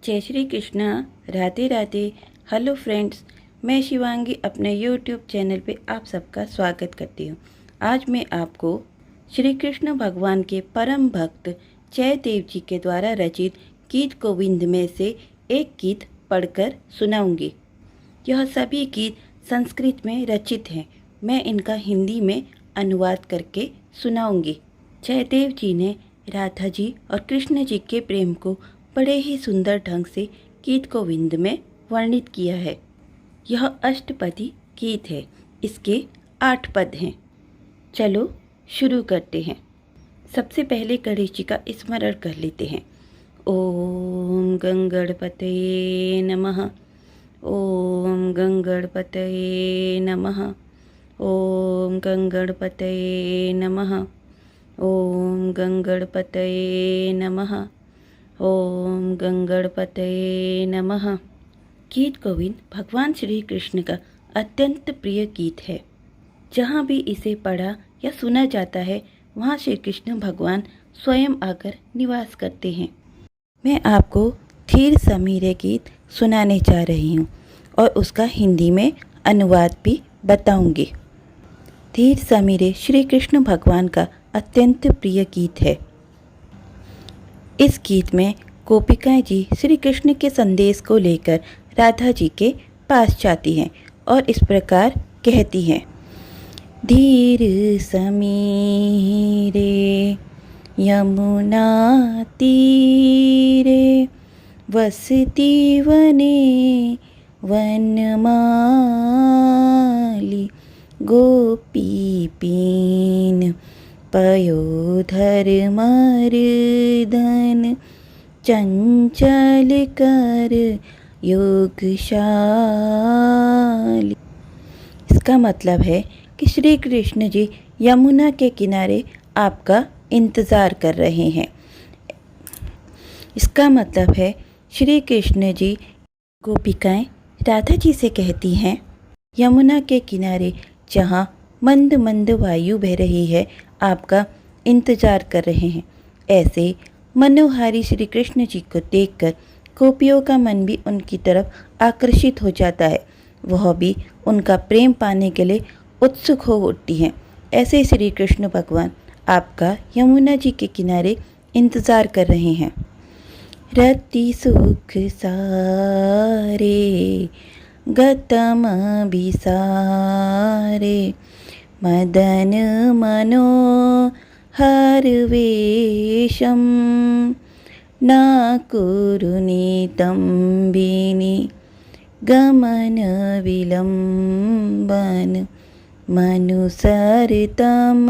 जय Shri Krishna. Radhe Radhe. Hello friends, मैं शिवांगी अपने यूट्यूब चैनल पे आप सबका स्वागत करती हूँ। आज मैं आपको श्री कृष्ण भगवान के परम भक्त जयदेव जी के द्वारा रचित गीत गोविंद में से एक गीत पढ़कर सुनाऊंगी। यह सभी गीत संस्कृत में रचित हैं। मैं इनका हिंदी में अनुवाद करके सुनाऊंगी। जयदेव जी ने राधा जी और कृष्ण जी के प्रेम को बड़े ही सुंदर ढंग से गीत गोविंद में वर्णित किया है। यह अष्टपदी गीत है। इसके 8 पद हैं। चलो शुरू करते हैं। सबसे पहले गणेश जी का स्मरण कर लेते हैं। ओम गंगणपतये नमः। ओम गंगणपतये नमः। ओम गंगणपतये नमः। ओम गंगणपतये नमः। ओम गंगणपतये नमः। गीत गोविंद भगवान श्री कृष्ण का अत्यंत प्रिय गीत है। जहाँ भी इसे पढ़ा या सुना जाता है वहाँ श्री कृष्ण भगवान स्वयं आकर निवास करते हैं। मैं आपको धीर समीरे गीत सुनाने जा रही हूँ और उसका हिंदी में अनुवाद भी बताऊंगी। धीर समीरे श्री कृष्ण भगवान का अत्यंत प्रिय गीत है। इस गीत में गोपिकाएं जी श्री कृष्ण के संदेश को लेकर राधा जी के पास जाती हैं और इस प्रकार कहती हैं। धीर समीरे यमुना तीरे वसती वने वनमाली गोपी पीन पयोधर मर्दन चंचल कर योगशाली। इसका मतलब है कि श्री कृष्ण जी यमुना के किनारे आपका इंतज़ार कर रहे हैं। इसका मतलब है श्री कृष्ण जी गोपिकाएं राधा जी से कहती हैं, यमुना के किनारे जहाँ मंद मंद वायु बह रही है आपका इंतजार कर रहे हैं। ऐसे मनोहारी श्री कृष्ण जी को देखकर गोपियों का मन भी उनकी तरफ आकर्षित हो जाता है। वह भी उनका प्रेम पाने के लिए उत्सुक हो उठती हैं। ऐसे श्री कृष्ण भगवान आपका यमुना जी के किनारे इंतजार कर रहे हैं। रति सुख सारे गतम बिसारे मदन मनो हर वेशम ना कुरुनीतं बिनी गमन विलंबन मनुसरतम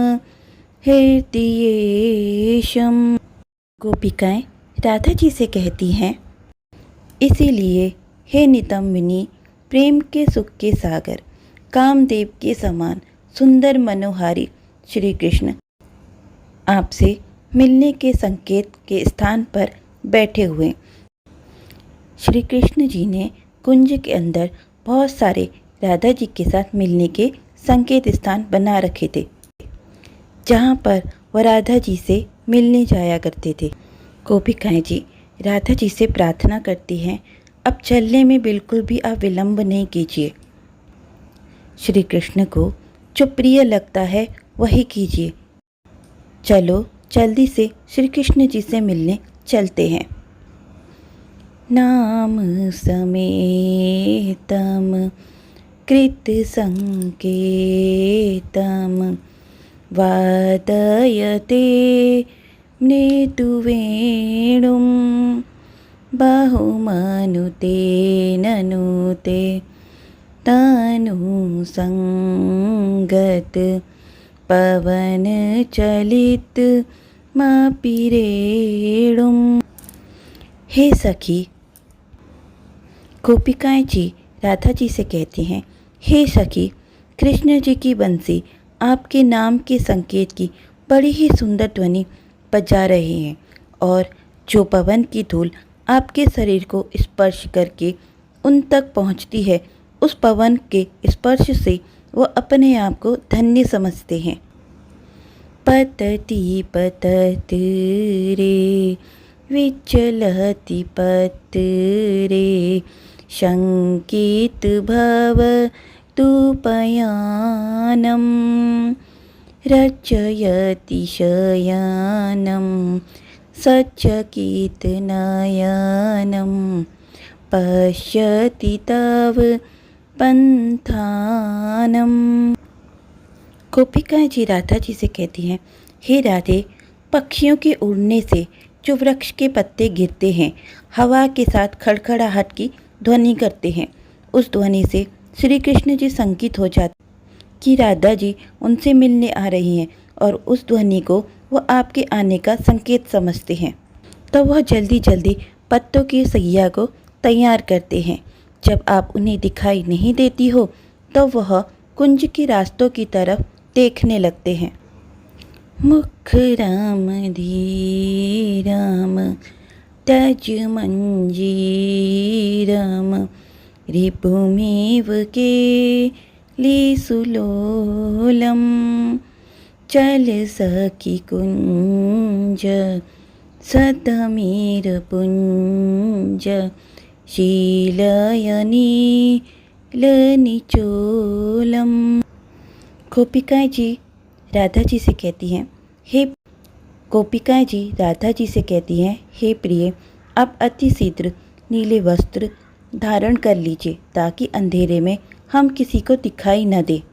हृदयेशम। गोपिकाएं राधा जी से कहती हैं, इसीलिए हे नितंबिनी, प्रेम के सुख के सागर, कामदेव के समान सुंदर मनोहारी श्री कृष्ण आपसे मिलने के संकेत के स्थान पर बैठे हुए। श्री कृष्ण जी ने कुंज के अंदर बहुत सारे राधा जी के साथ मिलने के संकेत स्थान बना रखे थे, जहाँ पर वह राधा जी से मिलने जाया करते थे। गोपिकाएं जी राधा जी से प्रार्थना करती हैं, अब चलने में बिल्कुल भी आप विलंब नहीं कीजिए। श्री कृष्ण को जो प्रिय लगता है वही कीजिए। चलो जल्दी से श्री कृष्ण जी से मिलने चलते हैं। नाम समेतम कृत संकेतम वादयते मृदुवेणुं बहुमनुते ननुते तनु संगत पवन चलित मापिरेणुम। हे सखी, गोपिकाएं जी राधा जी से कहती हैं, हे सखी, कृष्ण जी की बंसी आपके नाम के संकेत की बड़ी ही सुंदर ध्वनि बजा रहे हैं और जो पवन की धूल आपके शरीर को स्पर्श करके उन तक पहुंचती है, उस पवन के स्पर्श से वो अपने आप को धन्य समझते हैं। पतति पतति रे विचलति पत्रे शङ्कित भवतु पयानं रचयति शयानं सचकितनयनं पश्यति तव पंथानम। गोपिकाएं जी राधा जी से कहती हैं, हे राधे, पक्षियों के उड़ने से जो वृक्ष के पत्ते गिरते हैं, हवा के साथ खड़खड़ाहट की ध्वनि करते हैं, उस ध्वनि से श्री कृष्ण जी संकित हो जाते कि राधा जी उनसे मिलने आ रही हैं और उस ध्वनि को वह आपके आने का संकेत समझते हैं। तो वह जल्दी जल्दी पत्तों की सैया को तैयार करते हैं। जब आप उन्हें दिखाई नहीं देती हो तो वह कुंज के रास्तों की तरफ देखने लगते हैं। मुख राम धीराम तज मंजीरम रिपुमेव के लिसुलोलम चल सखी कुंज सतमीर पुंज शीलयनीलनिचोलम। गोपिकाएं जी राधा जी से कहती हैं, हे प्रिय, आप अति शीघ्र नीले वस्त्र धारण कर लीजिए ताकि अंधेरे में हम किसी को दिखाई न दे,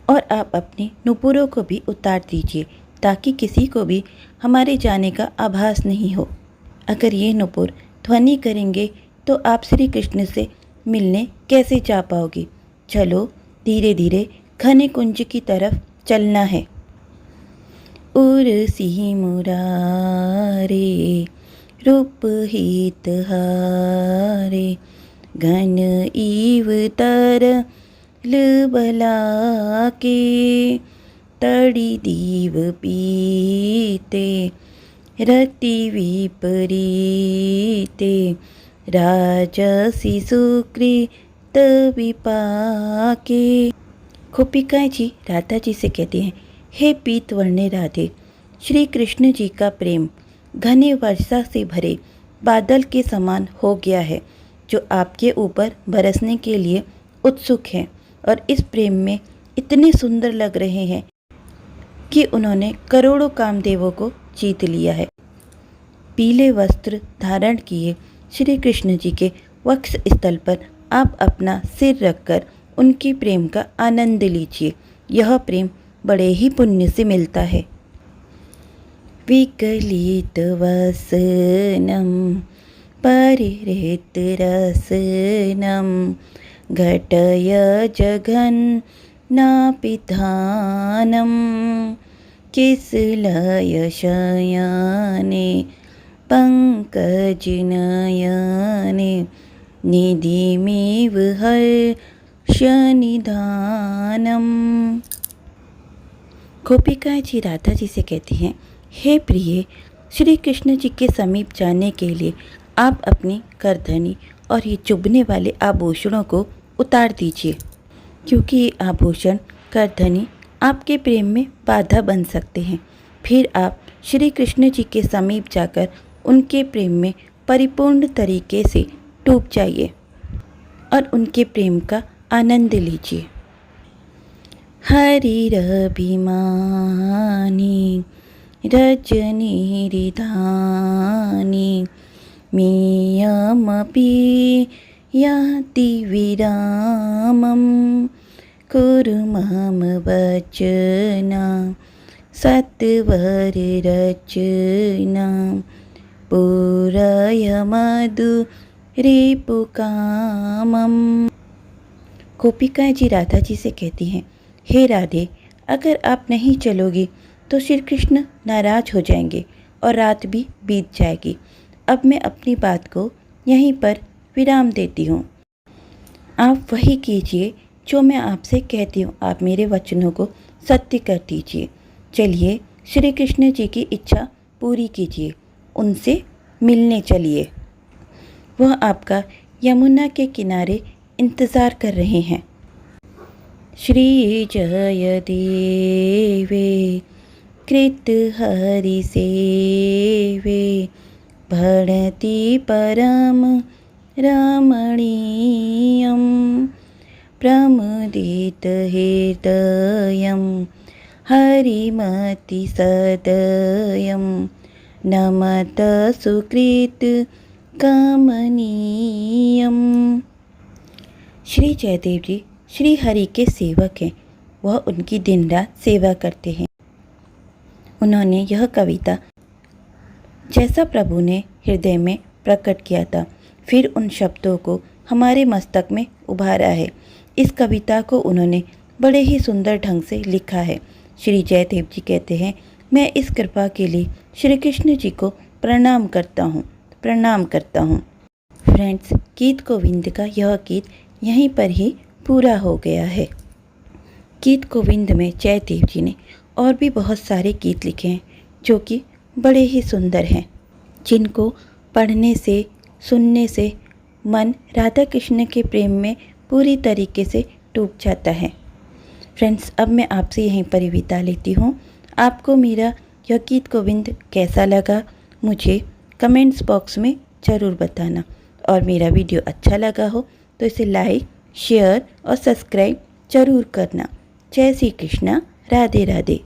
और आप अपने नुपुरों को भी उतार दीजिए ताकि किसी को भी हमारे जाने का आभास नहीं हो। अगर ये नुपुर ध्वनि करेंगे तो आप श्री कृष्ण से मिलने कैसे जा पाओगी। चलो धीरे धीरे घने कुंज की तरफ चलना है। उर्सी मुरारे रूप हित हारे घन ईव तर लबला के तड़ी दीव पीते रति विपरीते राजसी सुकृत विपाके। गोपिकाएं जी राधा जी से कहते हैं, हे पीत वर्णे राधे, श्री कृष्ण जी का प्रेम घने वर्षा से भरे बादल के समान हो गया है, जो आपके ऊपर बरसने के लिए उत्सुक हैं और इस प्रेम में इतने सुंदर लग रहे हैं कि उन्होंने करोड़ों कामदेवों को जीत लिया है। पीले वस्त्र धारण किए श्री कृष्ण जी के वक्ष स्थल पर आप अपना सिर रखकर उनके प्रेम का आनंद लीजिए। यह प्रेम बड़े ही पुण्य से मिलता है। विकलित वसनम परिहृत रसनम घटय जघन्नापिधानम किसलय शयने पंकजनयने निधिमेव हर्षनिधानम। गोपिकाएं जी राधा जी से कहती हैं, हे प्रिय, श्री कृष्ण जी के समीप जाने के लिए आप अपनी करधनी और ये चुभने वाले आभूषणों को उतार दीजिए, क्योंकि ये आभूषण करधनी आपके प्रेम में बाधा बन सकते हैं। फिर आप श्री कृष्ण जी के समीप जाकर उनके प्रेम में परिपूर्ण तरीके से डूब जाइए और उनके प्रेम का आनंद लीजिए। हरिरभिमानी रजनी रिधानी मियमपि याति विरामं कुरु मम वचना सत्वर रचना पूरय मधुरिपुकामम। गोपिकाएं जी राधा जी से कहती हैं, हे राधे, अगर आप नहीं चलोगी तो श्री कृष्ण नाराज हो जाएंगे और रात भी बीत जाएगी। अब मैं अपनी बात को यहीं पर विराम देती हूँ। आप वही कीजिए जो मैं आपसे कहती हूँ। आप मेरे वचनों को सत्य कर दीजिए। चलिए श्री कृष्ण जी की इच्छा पूरी कीजिए, उनसे मिलने चलिए। वह आपका यमुना के किनारे इंतज़ार कर रहे हैं। श्री जय देवे कृत हरि सेवे भणति परम रमणीयं प्रमुदित हृदयं हरिमति सदयं नमत सुकृत कमनीयम। श्री जयदेव जी श्री हरि के सेवक हैं, वह उनकी दिन रात सेवा करते हैं। उन्होंने यह कविता जैसा प्रभु ने हृदय में प्रकट किया था, फिर उन शब्दों को हमारे मस्तक में उभारा है। इस कविता को उन्होंने बड़े ही सुंदर ढंग से लिखा है। श्री जयदेव जी कहते हैं, मैं इस कृपा के लिए श्री कृष्ण जी को प्रणाम करता हूँ। फ्रेंड्स, गीत गोविंद का यह गीत यहीं पर ही पूरा हो गया है। गीत गोविंद में जयदेव जी ने और भी बहुत सारे गीत लिखे हैं जो कि बड़े ही सुंदर हैं, जिनको पढ़ने से सुनने से मन राधा कृष्ण के प्रेम में पूरी तरीके से डूब जाता है। फ्रेंड्स, अब मैं आपसे यहीं पर ही विदा लेती हूँ। आपको मेरा यह गीत गोविंद कैसा लगा मुझे कमेंट्स बॉक्स में ज़रूर बताना, और मेरा वीडियो अच्छा लगा हो तो इसे लाइक, शेयर और सब्सक्राइब ज़रूर करना। जय श्री कृष्णा, राधे राधे।